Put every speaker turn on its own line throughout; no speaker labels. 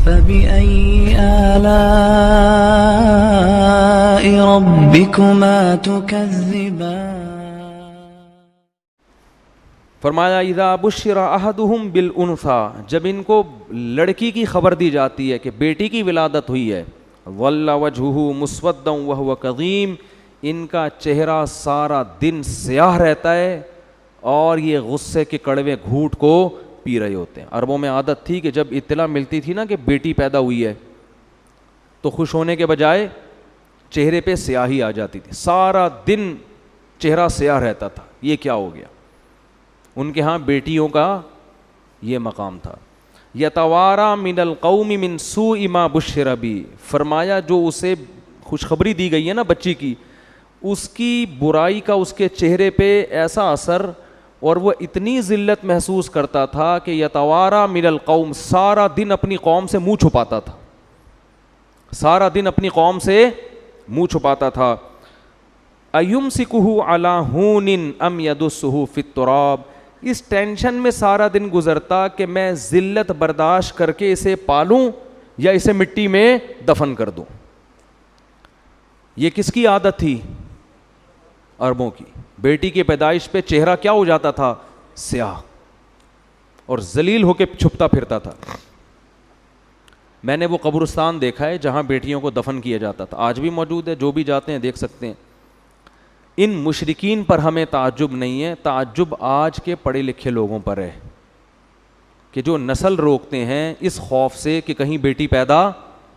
فبأي آلاء ربكما تكذبان.
فرمایا اذا بشر احدهم بالانثى، جب ان کو لڑکی کی خبر دی جاتی ہے کہ بیٹی کی ولادت ہوئی ہے، ظل وجهه مسودا وهو كظيم، ان کا چہرہ سارا دن سیاہ رہتا ہے اور یہ غصے کے کڑوے گھونٹ کو پی رہے ہوتے ہیں. عربوں میں عادت تھی کہ جب اطلاع ملتی تھی نا کہ بیٹی پیدا ہوئی ہے تو خوش ہونے کے بجائے چہرے پہ سیاہی آ جاتی تھی، سارا دن چہرہ سیاہ رہتا تھا. یہ کیا ہو گیا؟ ان کے ہاں بیٹیوں کا یہ مقام تھا. یتوارا من القوم من سوء ما بشر بی، فرمایا جو اسے خوشخبری دی گئی ہے نا بچی کی، اس کی برائی کا اس کے چہرے پہ ایسا اثر، اور وہ اتنی ذلت محسوس کرتا تھا کہ یتوارا من القوم، سارا دن اپنی قوم سے منہ چھپاتا تھا، سارا دن اپنی قوم سے منہ چھپاتا تھا. ایمسکہ علی ہون ام یدسہ فی التراب، اس ٹینشن میں سارا دن گزرتا کہ میں ذلت برداشت کر کے اسے پالوں یا اسے مٹی میں دفن کر دوں. یہ کس کی عادت تھی؟ عربوں کی. بیٹی کی پیدائش پہ چہرہ کیا ہو جاتا تھا؟ سیاہ، اور ذلیل ہو کے چھپتا پھرتا تھا. میں نے وہ قبرستان دیکھا ہے جہاں بیٹیوں کو دفن کیا جاتا تھا، آج بھی موجود ہے، جو بھی جاتے ہیں دیکھ سکتے ہیں. ان مشرکین پر ہمیں تعجب نہیں ہے، تعجب آج کے پڑھے لکھے لوگوں پر ہے کہ جو نسل روکتے ہیں اس خوف سے کہ کہیں بیٹی پیدا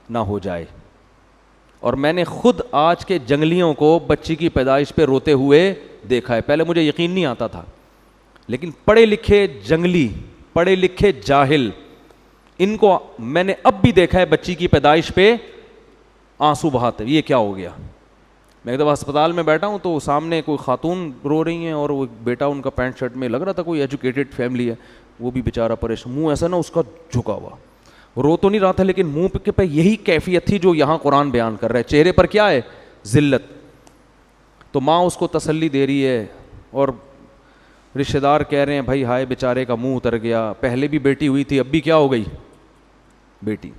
نہ ہو جائے. اور میں نے خود آج کے جنگلیوں کو بچی کی پیدائش پہ روتے ہوئے دیکھا ہے. پہلے مجھے یقین نہیں آتا تھا، لیکن پڑھے لکھے جنگلی، پڑھے لکھے جاہل، ان کو میں نے اب بھی دیکھا ہے بچی کی پیدائش پہ آنسو بہاتے. یہ کیا ہو گیا؟ میں ایک دفعہ ہسپتال میں بیٹھا ہوں تو سامنے کوئی خاتون رو رہی ہیں اور وہ بیٹا ان کا پینٹ شرٹ میں، لگ رہا تھا کوئی ایجوکیٹڈ فیملی ہے، وہ بھی بیچارہ پریشان، منہ ایسا نا اس کا جھکا ہوا، رو تو نہیں رہا تھا لیکن منہ پہ یہی کیفیت تھی جو یہاں قرآن بیان کر رہا ہے. چہرے پر کیا ہے؟ ذلت. تو ماں اس کو تسلی دے رہی ہے اور رشتہ دار کہہ رہے ہیں بھائی ہائے بیچارے کا منہ اتر گیا، پہلے بھی بیٹی ہوئی تھی اب بھی کیا ہو گئی؟ بیٹی.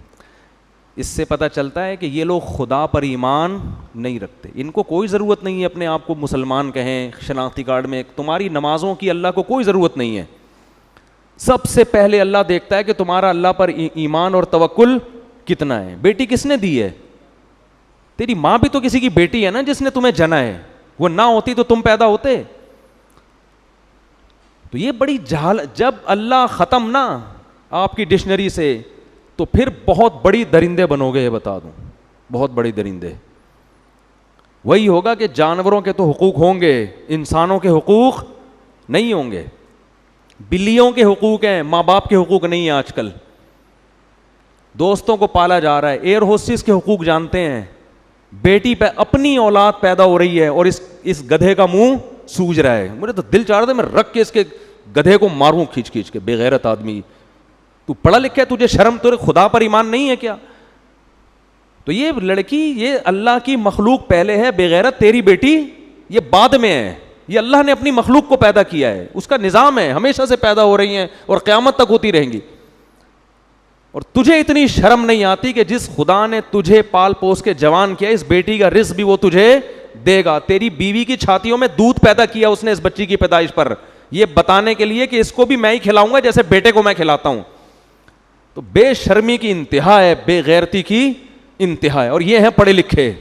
اس سے پتہ چلتا ہے کہ یہ لوگ خدا پر ایمان نہیں رکھتے. ان کو کوئی ضرورت نہیں ہے اپنے آپ کو مسلمان کہیں شناختی کارڈ میں. تمہاری نمازوں کی اللہ کو کوئی ضرورت نہیں ہے. سب سے پہلے اللہ دیکھتا ہے کہ تمہارا اللہ پر ایمان اور توکل کتنا ہے. بیٹی کس نے دی ہے؟ تیری ماں بھی تو کسی کی بیٹی ہے نا جس نے تمہیں جنا ہے. وہ نہ ہوتی تو تم پیدا ہوتے. تو یہ بڑی جب اللہ ختم نہ آپ کی ڈکشنری سے تو پھر بہت بڑی درندے بنو گے. یہ بتا دوں بہت بڑی درندے. وہی ہوگا کہ جانوروں کے تو حقوق ہوں گے، انسانوں کے حقوق نہیں ہوں گے. بلیوں کے حقوق ہیں، ماں باپ کے حقوق نہیں ہیں. آج کل دوستوں کو پالا جا رہا ہے. ایئر ہوسٹس کے حقوق جانتے ہیں. بیٹی پہ اپنی اولاد پیدا ہو رہی ہے اور اس گدھے کا منہ سوج رہا ہے. مجھے تو دل چاہ رہا تھا میں رکھ کے اس کے گدھے کو ماروں کھینچ کھینچ کے. بے غیرت آدمی. تو پڑھا لکھا ہے، تجھے شرم، تجھے خدا پر ایمان نہیں ہے کیا؟ تو یہ لڑکی، یہ اللہ کی مخلوق پہلے ہے، بے غیرت تیری بیٹی یہ بعد میں ہے. یہ اللہ نے اپنی مخلوق کو پیدا کیا ہے، اس کا نظام ہے، ہمیشہ سے پیدا ہو رہی ہیں اور قیامت تک ہوتی رہیں گی. اور تجھے اتنی شرم نہیں آتی کہ جس خدا نے تجھے پال پوس کے جوان کیا، اس بیٹی کا رزق بھی وہ تجھے دے گا. تیری بیوی کی چھاتیوں میں دودھ پیدا کیا اس نے اس بچی کی پیدائش پر، یہ بتانے کے لیے کہ اس کو بھی میں ہی کھلاؤں گا جیسے بیٹے کو میں کھلاتا ہوں. تو بے شرمی کی انتہا ہے، بے غیرتی کی انتہا ہے. اور یہ ہیں پڑھے لکھے.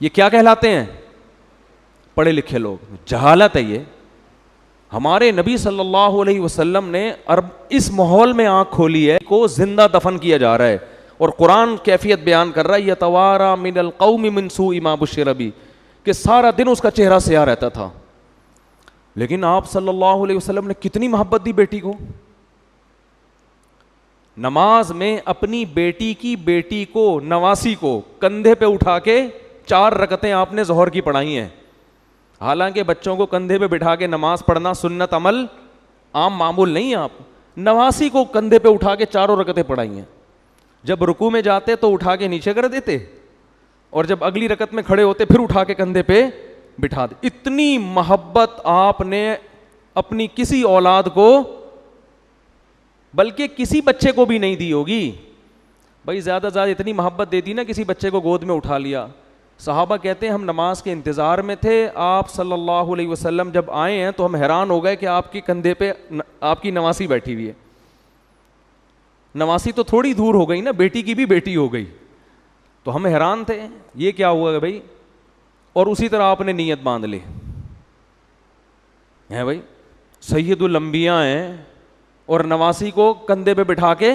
یہ کیا کہلاتے ہیں؟ پڑھے لکھے لوگ. جہالت ہے یہ. ہمارے نبی صلی اللہ علیہ وسلم نے اس ماحول میں آنکھ کھولی ہے کو زندہ دفن کیا جا رہا ہے اور قرآن کیفیت بیان کر رہا ہے یتوارا من القوم من سوء ما بشر بہ، کہ سارا دن اس کا چہرہ سیاہ رہتا تھا. لیکن آپ صلی اللہ علیہ وسلم نے کتنی محبت دی بیٹی کو. نماز میں اپنی بیٹی کو نواسی کو کندھے پہ اٹھا کے 4 رکعتیں آپ نے ظہر کی پڑھائی ہیں. حالانکہ بچوں کو کندھے پہ بٹھا کے نماز پڑھنا سنت عمل عام معمول نہیں ہے. آپ نواسی کو کندھے پہ اٹھا کے 4 رکعتیں پڑھائی ہیں. جب رکوع میں جاتے تو اٹھا کے نیچے کر دیتے اور جب اگلی رکعت میں کھڑے ہوتے پھر اٹھا کے کندھے پہ بٹھا دے. اتنی محبت آپ نے اپنی کسی اولاد کو، بلکہ کسی بچے کو بھی نہیں دی ہوگی. بھائی زیادہ زیادہ اتنی محبت دے دی نا کسی بچے کو گود میں اٹھا لیا. صحابہ کہتے ہیں ہم نماز کے انتظار میں تھے, آپ صلی اللہ علیہ وسلم جب آئے ہیں تو ہم حیران ہو گئے کہ آپ کے کندھے پہ آپ کی نواسی بیٹھی ہوئی ہے. نواسی تو تھوڑی دور ہو گئی نا, بیٹی کی بھی بیٹی ہو گئی. تو ہم حیران تھے یہ کیا ہوا ہے بھائی. اور اسی طرح آپ نے نیت باندھ لی ہے بھائی, سید الانبیاء ہیں اور نواسی کو کندھے پہ بٹھا کے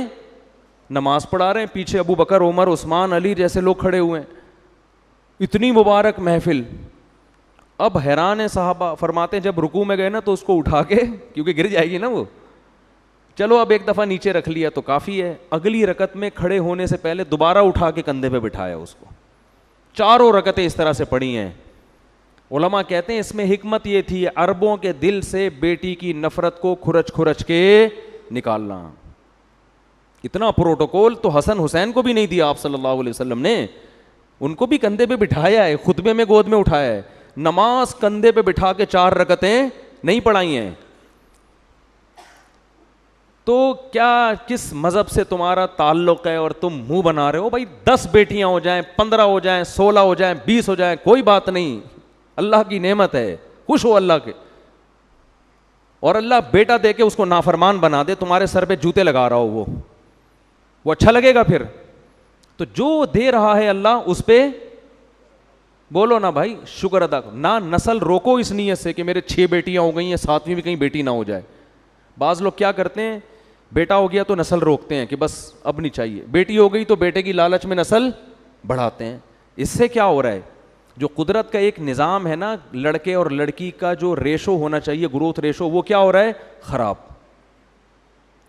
نماز پڑھا رہے ہیں, پیچھے ابو بکر, عمر, عثمان, علی جیسے لوگ کھڑے ہوئے ہیں, اتنی مبارک محفل. اب حیران ہے صحابہ, فرماتے ہیں جب رکوع میں گئے نا تو اس کو اٹھا کے, کیونکہ گر جائے گی نا وہ, چلو اب ایک دفعہ نیچے رکھ لیا تو کافی ہے, اگلی رکعت میں کھڑے ہونے سے پہلے دوبارہ اٹھا کے کندھے پہ بٹھایا اس کو. چاروں رکعتیں اس طرح سے پڑھی ہیں. علماء کہتے ہیں اس میں حکمت یہ تھی عربوں کے دل سے بیٹی کی نفرت کو کھرچ کھرچ کے نکالنا. اتنا پروٹوکول تو حسن حسین کو بھی نہیں دیا آپ صلی اللہ علیہ وسلم نے, ان کو بھی کندھے پہ بٹھایا ہے, خطبے میں گود میں اٹھایا ہے, نماز کندھے پہ بٹھا کے 4 رکعتیں نہیں پڑھائی ہیں. تو کیا کس مذہب سے تمہارا تعلق ہے اور تم منہ بنا رہے ہو؟ بھائی 10 بیٹیاں ہو جائیں, 15 ہو جائیں, 16 ہو جائیں, 20 ہو جائیں, کوئی بات نہیں, اللہ کی نعمت ہے, خوش ہو اللہ کے. اور اللہ بیٹا دے کے اس کو نافرمان بنا دے, تمہارے سر پہ جوتے لگا رہا ہو, وہ اچھا لگے گا پھر؟ تو جو دے رہا ہے اللہ اس پہ بولو نا بھائی شکر ادا کرو. نہ نسل روکو اس نیت سے کہ میرے 6 بیٹیاں ہو گئی ہیں, 7ویں بھی کہیں بیٹی نہ ہو جائے. بعض لوگ کیا کرتے ہیں, بیٹا ہو گیا تو نسل روکتے ہیں کہ بس اب نہیں چاہیے, بیٹی ہو گئی تو بیٹے کی لالچ میں نسل بڑھاتے ہیں. اس سے کیا ہو رہا ہے, جو قدرت کا ایک نظام ہے نا, لڑکے اور لڑکی کا جو ریشو ہونا چاہیے, گروتھ ریشو, وہ کیا ہو رہا ہے, خراب.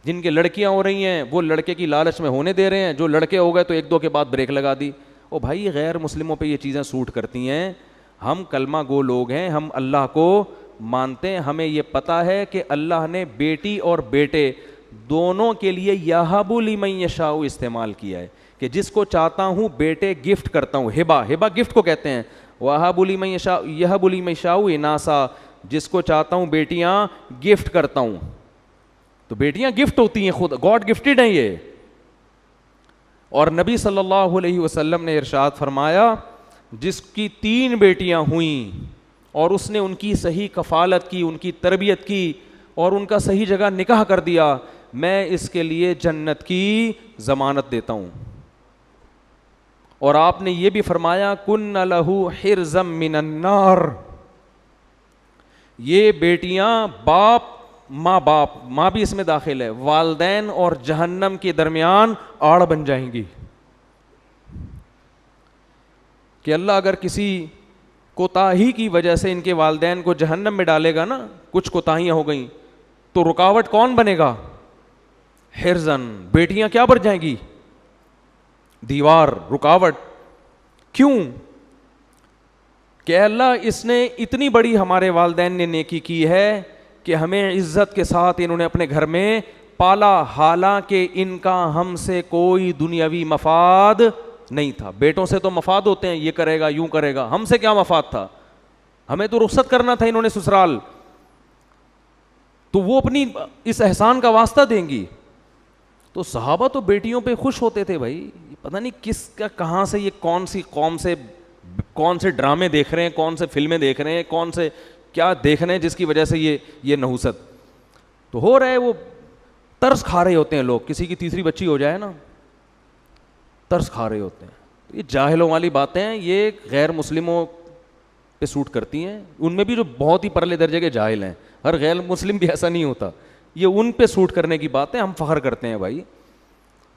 جن کے لڑکیاں ہو رہی ہیں وہ لڑکے کی لالچ میں ہونے دے رہے ہیں, جو لڑکے ہو گئے تو 1-2 کے بعد بریک لگا دی. او بھائی غیر مسلموں پہ یہ چیزیں سوٹ کرتی ہیں. ہم کلمہ گو لوگ ہیں, ہم اللہ کو مانتے ہیں, ہمیں یہ پتہ ہے کہ اللہ نے بیٹی اور بیٹے دونوں کے لیے یہب لمن یشاء استعمال کیا ہے, کہ جس کو چاہتا ہوں بیٹے گفٹ کرتا ہوں. ہبہ گفٹ کو کہتے ہیں. وہب لمن یشاء یہب لمن یشاء اناسا, جس کو چاہتا ہوں بیٹیاں گفٹ کرتا ہوں. تو بیٹیاں گفٹ ہوتی ہیں, خود گاڈ گفٹڈ ہیں یہ. اور نبی صلی اللہ علیہ وسلم نے ارشاد فرمایا جس کی 3 بیٹیاں ہوئیں اور اس نے ان کی صحیح کفالت کی, ان کی تربیت کی اور ان کا صحیح جگہ نکاح کر دیا, میں اس کے لیے جنت کی ضمانت دیتا ہوں. اور آپ نے یہ بھی فرمایا کن لہ حرزا من النار, یہ بیٹیاں باپ ماں بھی اس میں داخل ہے, والدین اور جہنم کے درمیان آڑ بن جائیں گی. کہ اللہ اگر کسی کوتاہی کی وجہ سے ان کے والدین کو جہنم میں ڈالے گا نا, کچھ کوتاہیاں ہو گئیں, تو رکاوٹ کون بنے گا؟ حرزن, بیٹیاں کیا بن جائیں گی؟ دیوار, رکاوٹ. کیوں؟ کہ اللہ اس نے اتنی بڑی ہمارے والدین نے نیکی کی ہے کہ ہمیں عزت کے ساتھ انہوں نے اپنے گھر میں پالا, حالانکہ ان کا ہم سے کوئی دنیاوی مفاد نہیں تھا. بیٹوں سے تو مفاد ہوتے ہیں, یہ کرے گا یوں کرے گا, ہم سے کیا مفاد تھا؟ ہمیں تو رخصت کرنا تھا انہوں نے سسرال, تو وہ اپنی اس احسان کا واسطہ دیں گی. تو صحابہ تو بیٹیوں پہ خوش ہوتے تھے بھائی, پتہ نہیں کس کا کہاں سے یہ کون سی قوم سے کون سے ڈرامے دیکھ رہے ہیں, کون سے فلمیں دیکھ رہے ہیں, کون سے کیا دیکھ رہے ہیں جس کی وجہ سے یہ نحوست تو ہو رہا ہے. وہ ترس کھا رہے ہوتے ہیں لوگ, کسی کی تیسری بچی ہو جائے نا ترس کھا رہے ہوتے ہیں. یہ جاہلوں والی باتیں ہیں, یہ غیر مسلموں پہ سوٹ کرتی ہیں, ان میں بھی جو بہت ہی پرلے درجے کے جاہل ہیں, ہر غیر مسلم بھی ایسا نہیں ہوتا, یہ ان پہ سوٹ کرنے کی باتیں. ہم فخر کرتے ہیں بھائی,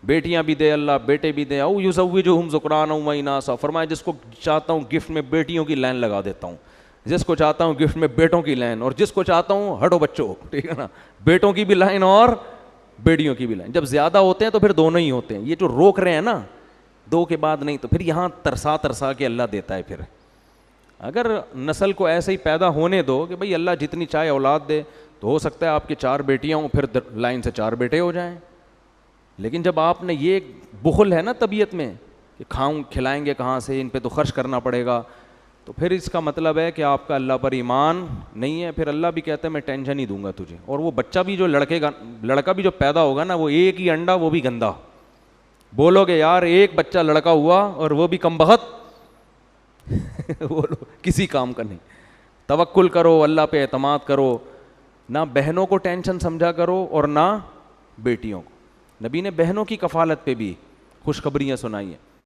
بیٹیاں بھی دے اللہ, بیٹے بھی دے. او یزوجہم ذکرانا و اناثا, فرمایا جس کو چاہتا ہوں گفٹ میں بیٹیوں کی لائن لگا دیتا ہوں, جس کو چاہتا ہوں گفٹ میں بیٹوں کی لائن, اور جس کو چاہتا ہوں ہٹو بچوں, ٹھیک ہے نا, بیٹوں کی بھی لائن اور بیٹیوں کی بھی لائن. جب زیادہ ہوتے ہیں تو پھر دونوں ہی ہوتے ہیں. یہ جو روک رہے ہیں نا 2 کے بعد نہیں, تو پھر یہاں ترسا کے اللہ دیتا ہے. پھر اگر نسل کو ایسے ہی پیدا ہونے دو کہ بھئی اللہ جتنی چاہے اولاد دے, تو ہو سکتا ہے آپ کی 4 بیٹیاں ہوں, پھر لائن سے 4 بیٹے ہو جائیں. لیکن جب آپ نے یہ بخل ہے نا طبیعت میں کہ کھلائیں گے کہاں سے, ان پہ تو خرچ کرنا پڑے گا, تو پھر اس کا مطلب ہے کہ آپ کا اللہ پر ایمان نہیں ہے. پھر اللہ بھی کہتا ہے میں ٹینشن ہی دوں گا تجھے. اور وہ بچہ بھی جو لڑکا بھی جو پیدا ہوگا نا, وہ ایک ہی انڈا, وہ بھی گندا, بولو گے یار ایک بچہ لڑکا ہوا اور وہ بھی کم بخت بولو کسی کام کا نہیں. توکل کرو, اللہ پہ اعتماد کرو, نہ بہنوں کو ٹینشن سمجھا کرو اور نہ بیٹیوں کو. نبی نے بہنوں کی کفالت پہ بھی خوشخبریاں سنائی ہیں.